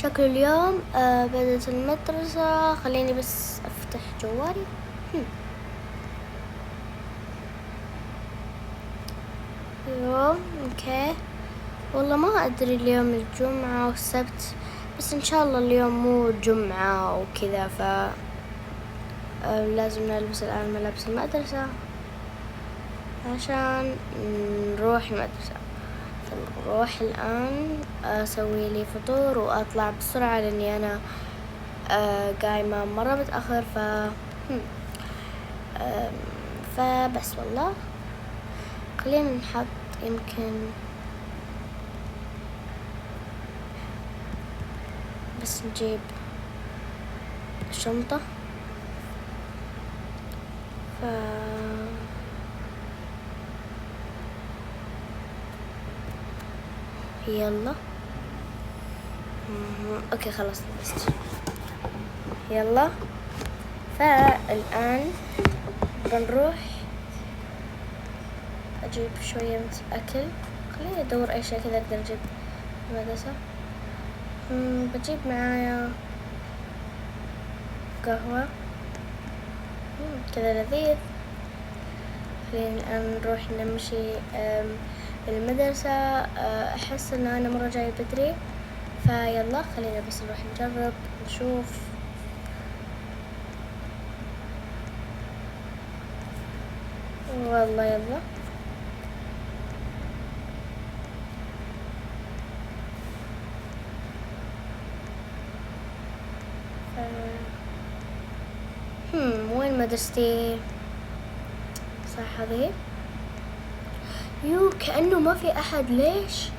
شكل اليوم بدأت المدرسة. خليني بس أفتح جوالي. اليوم اوكي، والله ما أدري اليوم الجمعة والسبت، بس إن شاء الله اليوم مو جمعة وكذا، ف لازم نلبس الآن ملابس المدرسة عشان نروح المدرسة. نروح الآن أسوي لي فطور وأطلع بسرعة لأني أنا قايمة مرة متأخر. فبس والله خلينا نحط يمكن بس نجيب الشنطة. يلا اوكي خلاص لبست. يلا فالآن بنروح أجيب شوية أكل. خليني أدور أي شيء كذا أقدر أجيب المدرسة. بجيب معايا قهوة كذا لذيذ. خلينا الآن نروح نمشي المدرسة. أحس إن أنا مرة جاي بدري، فيلا خلينا بس نروح نجرب نشوف. والله يلا وين مدرستي؟ صح هذه؟ كأنه ما في أحد. ليش؟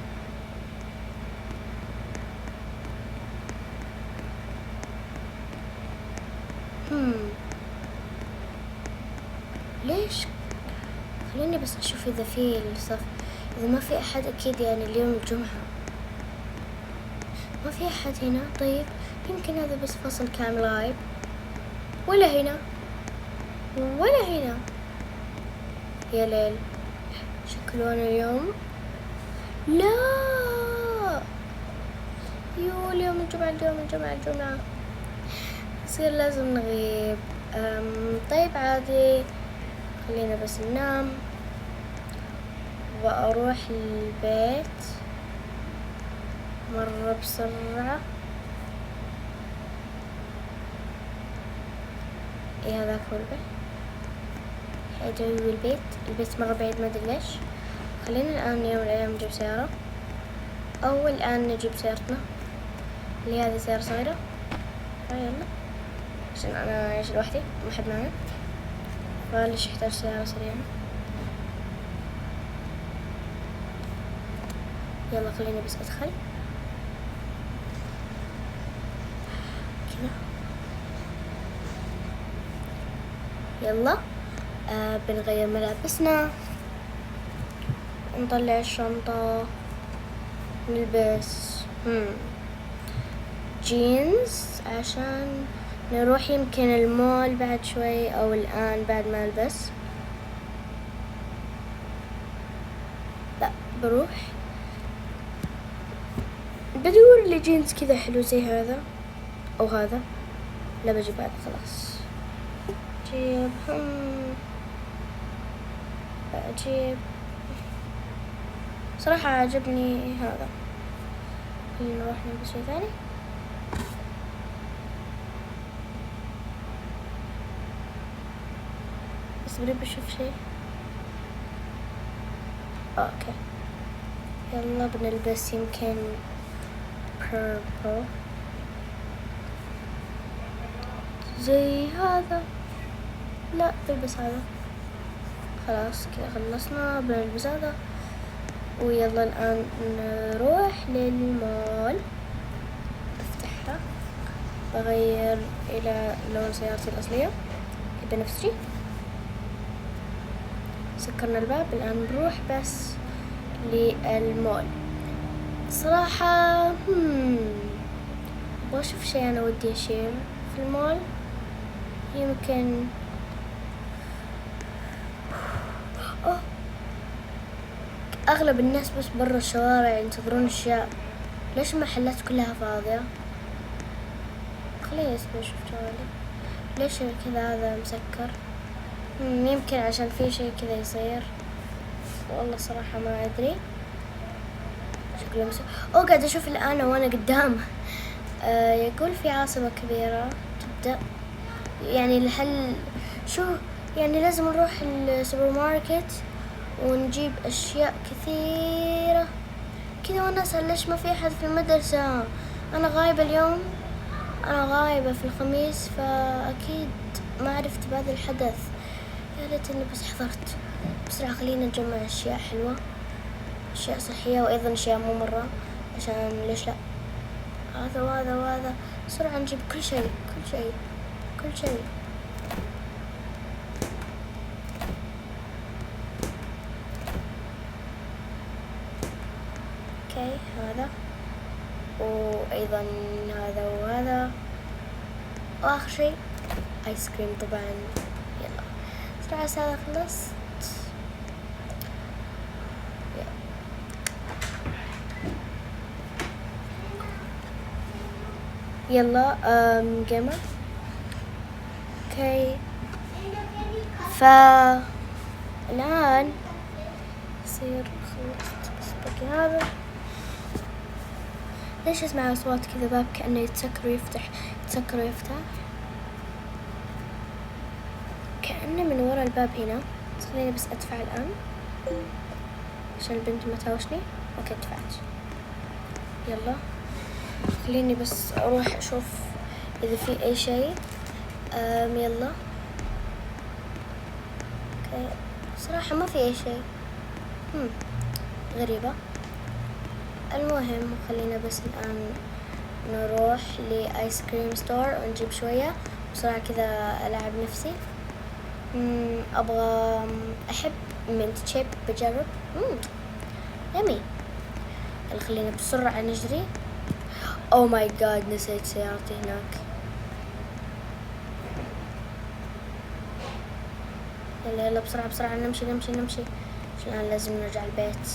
ليش؟ خليني بس أشوف إذا في الصف. إذا ما في أحد أكيد يعني اليوم الجمعة. ما في أحد هنا. طيب يمكن هذا بس فصل كامل غايب. ولا هنا ولا هنا. يا ليل، شكلون اليوم. لا اليوم الجمعة يصير لازم نغيب. طيب عادي، خلينا بس ننام وأروح البيت مرة بسرعة. هذاك هو البيت. حيجي البيت مرة بعيد، ما أدري ليش. خلينا الآن يوم من الأيام نجيب سيارة، أو الآن نجيب سيارتنا اللي هذه سيارة صغيرة. يلا عشان أنا أعيش لوحدي ما أحد معي، فليش يحتاج سيارة سريعة. يلا خليني بس أدخل كذا. يلا بنغير ملابسنا، نطلع الشنطة، نلبس جينز عشان نروح يمكن المول بعد شوي، أو الآن بعد ما ألبس. لا بروح بدور لي جينز كذا حلو زي هذا أو هذا. لا بجيب هذا خلاص. أجيب صراحة عجبني هذا. نروح نلبس شيء ثاني. بس بريد بشوف شيء. اوكي يلا بنلبس يمكن purple زي هذا. لا بلبس هذا. خلاص كذا خلصنا، بنلبس هذا. ويلا الآن نروح للمول. افتحها، بغير إلى لون سيارتي الأصلية بنفسجي. سكرنا الباب. الآن بروح بس للمول. صراحة واشوف شيء أنا ودي أشير في المول. يمكن أغلب الناس بس برا الشوارع ينتظرون أشياء. ليش المحلات كلها فاضية؟ خليني اسمع اشوف جوالي. ليش كذا هذا مسكر؟ يمكن عشان في شيء كذا يصير، والله صراحة ما ادري. شكله قاعد اشوف الان وانا قدام. يقول في عاصفة كبيرة تبدأ، يعني الحل شو؟ يعني لازم نروح السوبر ماركت ونجيب اشياء كثيرة كذا. وانا اسأل ليش ما في احد في المدرسة؟ انا غايبة اليوم، انا غايبة في الخميس، فاكيد ما عرفت بهذا الحدث. يا ليتني بس حضرت. بسرعة خلينا نجمع اشياء حلوة، اشياء صحية، وايضا اشياء مو مرة، عشان ليش لا. هذا وهذا وهذا، بسرعة نجيب كل شيء كل شيء كل شيء. اوكي هذا، وايضا هذا وهذا، واخر شيء ايس كريم طبعا. يلا بسرعة هذا خلصت. يلا جيمر. اوكي الآن يصير خلصت بس باقي هذا. ليش اسمع أصوات كذا؟ باب كأنه يتسكر ويفتح، يتسكر ويفتح، كأنه من ورا الباب هنا. بس خليني بس أدفع الآن عشان البنت ما تهاوشني. اوكي دفعت. يلا خليني بس أروح أشوف إذا في أي شيء. يلا اوكي صراحة ما في أي شيء. غريبة. المهم خلينا بس الآن نروح لآيس كريم ستور ونجيب شوية بسرعة كذا ألعب نفسي. أبغى أحب منت شيب بجرب. يمي. يلا خلينا بسرعة نجري. أو ماي جاد نسيت سيارتي هناك. يلا يلا بسرعة بسرعة نمشي نمشي نمشي عشان لازم نرجع البيت.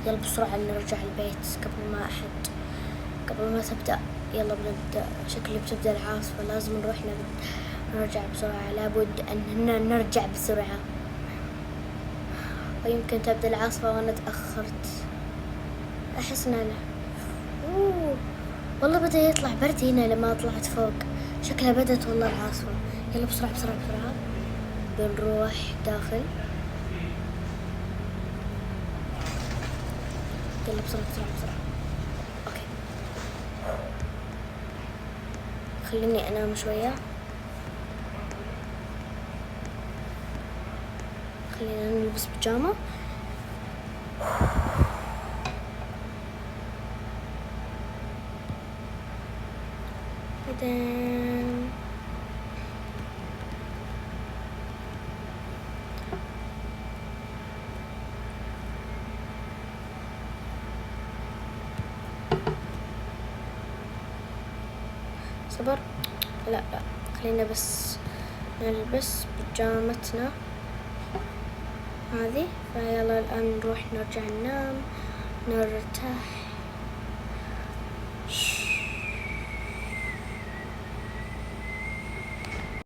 يلا بسرعة نرجع البيت قبل ما تبدأ. يلا بنبدأ، شكلي بتبدأ العاصفة، لازم نروح نرجع بسرعة، لابد أن نرجع بسرعة، ويمكن تبدأ العاصفة وأنا تأخرت. أحس إن أنا والله بدأ يطلع برد هنا لما طلعت فوق، شكلها بدأت والله العاصفة. يلا بسرعة بسرعة بسرعة بنروح داخل. يلا بسرعة بسرعة بسرعة. اوكي خليني انام شوية، خلينا نلبس بيجامة. بعدين صبر، لا خلينا بس نلبس بيجامتنا هذه. فيلا الآن نروح نرجع ننام نرتاح